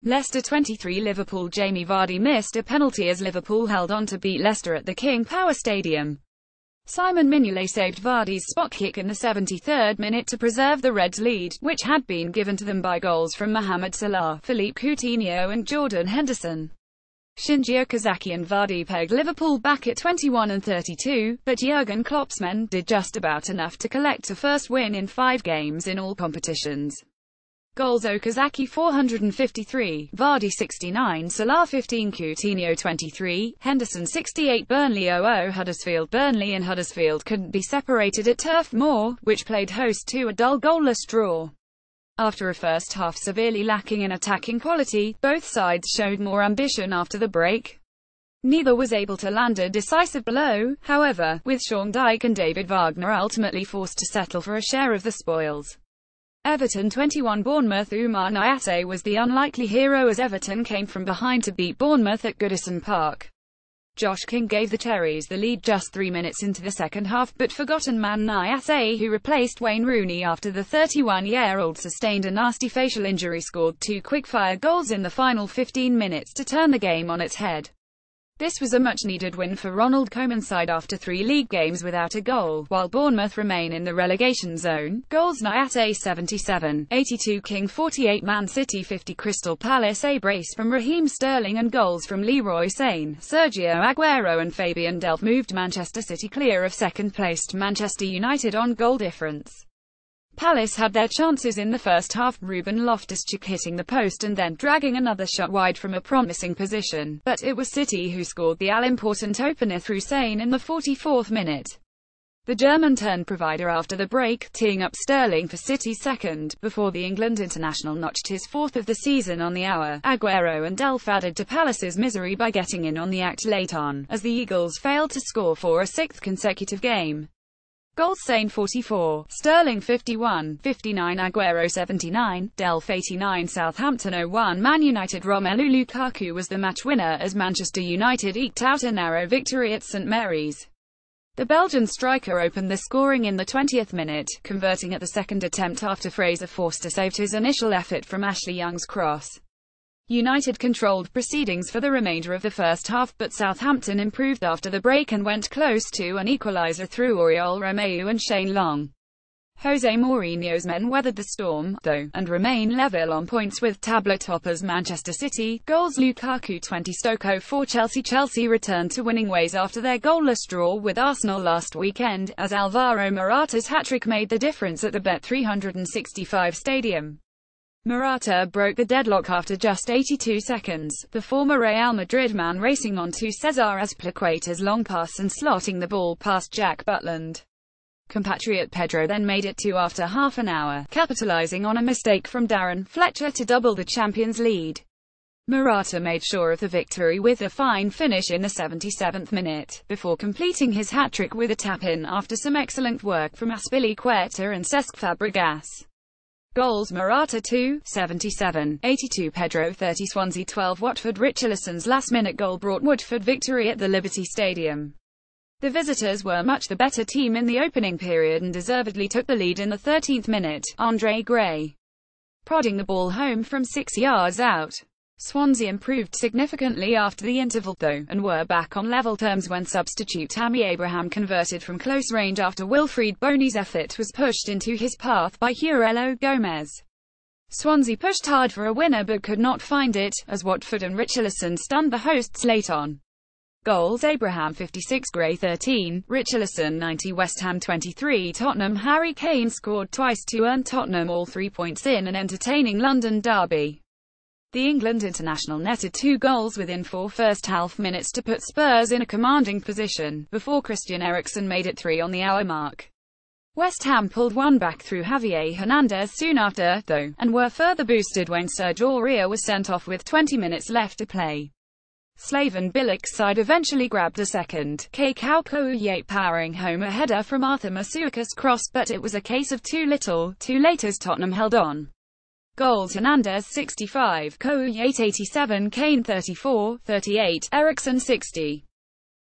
Leicester 23 Liverpool. Jamie Vardy missed a penalty as Liverpool held on to beat Leicester at the King Power Stadium. Simon Mignolet saved Vardy's spot kick in the 73rd minute to preserve the Reds' lead, which had been given to them by goals from Mohamed Salah, Philippe Coutinho and Jordan Henderson. Shinji Okazaki and Vardy pegged Liverpool back at 21 and 32, but Jurgen Klopp's men did just about enough to collect a first win in 5 games in all competitions. Goals: Okazaki 453, Vardy 69, Salah 15, Coutinho 23, Henderson 68. Burnley 0-0 Huddersfield. Burnley and Huddersfield couldn't be separated at Turf Moor, which played host to a dull goalless draw. After a first half severely lacking in attacking quality, both sides showed more ambition after the break. Neither was able to land a decisive blow, however, with Sean Dyche and David Wagner ultimately forced to settle for a share of the spoils. Everton 21 Bournemouth. Oumar Niasse was the unlikely hero as Everton came from behind to beat Bournemouth at Goodison Park. Josh King gave the Cherries the lead just 3 minutes into the second half, but forgotten man Niasse, who replaced Wayne Rooney after the 31-year-old sustained a nasty facial injury, scored 2 quick-fire goals in the final 15 minutes to turn the game on its head. This was a much-needed win for Ronald Koeman's side after 3 league games without a goal, while Bournemouth remain in the relegation zone. Goals: Niasse 77, 82, King 48, Man City 50, Crystal Palace a brace from Raheem Sterling and goals from Leroy Sane, Sergio Aguero and Fabian Delph moved Manchester City clear of second-placed Manchester United on goal difference. Palace had their chances in the first half, Ruben Loftus-Cheek hitting the post and then dragging another shot wide from a promising position, but it was City who scored the all-important opener through Sane in the 44th minute. The German turned provider after the break, teeing up Sterling for City's second, before the England international notched his 4th of the season on the hour. Aguero and Delph added to Palace's misery by getting in on the act late on, as the Eagles failed to score for a 6th consecutive game. Goals: Sane 44, Sterling 51, 59, Aguero 79, Delph 89, Southampton 0-1 Man United. Romelu Lukaku was the match winner as Manchester United eked out a narrow victory at St Mary's. The Belgian striker opened the scoring in the 20th minute, converting at the second attempt after Fraser Forster saved his initial effort from Ashley Young's cross. United controlled proceedings for the remainder of the first half, but Southampton improved after the break and went close to an equaliser through Oriol Romeu and Shane Long. Jose Mourinho's men weathered the storm, though, and remain level on points with tableau toppers Manchester City. Goals: Lukaku 20, Stoke 4, Chelsea. Chelsea returned to winning ways after their goalless draw with Arsenal last weekend, as Alvaro Morata's hat-trick made the difference at the Bet365 Stadium. Morata broke the deadlock after just 82 seconds, the former Real Madrid man racing onto Cesar Azpilicueta's long pass and slotting the ball past Jack Butland. Compatriot Pedro then made it 2 after half an hour, capitalizing on a mistake from Darren Fletcher to double the champions' lead. Morata made sure of the victory with a fine finish in the 77th minute, before completing his hat-trick with a tap-in after some excellent work from Azpilicueta and Cesc Fabregas. Goals: Morata 2, 77, 82, Pedro 30, Swansea 12, Watford. Richarlison's last-minute goal brought Watford victory at the Liberty Stadium. The visitors were much the better team in the opening period and deservedly took the lead in the 13th minute, Andre Gray prodding the ball home from 6 yards out. Swansea improved significantly after the interval, though, and were back on level terms when substitute Tammy Abraham converted from close range after Wilfried Boney's effort was pushed into his path by Hurelo Gomez. Swansea pushed hard for a winner but could not find it, as Watford and Richarlison stunned the hosts late on. Goals: Abraham 56, Gray 13, Richarlison 90, West Ham 23, Tottenham. Harry Kane scored twice to earn Tottenham all 3 points in an entertaining London derby. The England international netted 2 goals within 4 first-half minutes to put Spurs in a commanding position, before Christian Eriksen made it 3 on the hour mark. West Ham pulled one back through Javier Hernandez soon after, though, and were further boosted when Serge Aurier was sent off with 20 minutes left to play. Slaven Bilic's side eventually grabbed a second, Kakao Kouyaté powering home a header from Arthur Masuaku's cross, but it was a case of too little, too late as Tottenham held on. Goals: Hernandez 65, Kouyaté 87, Kane 34, 38, Eriksen 60.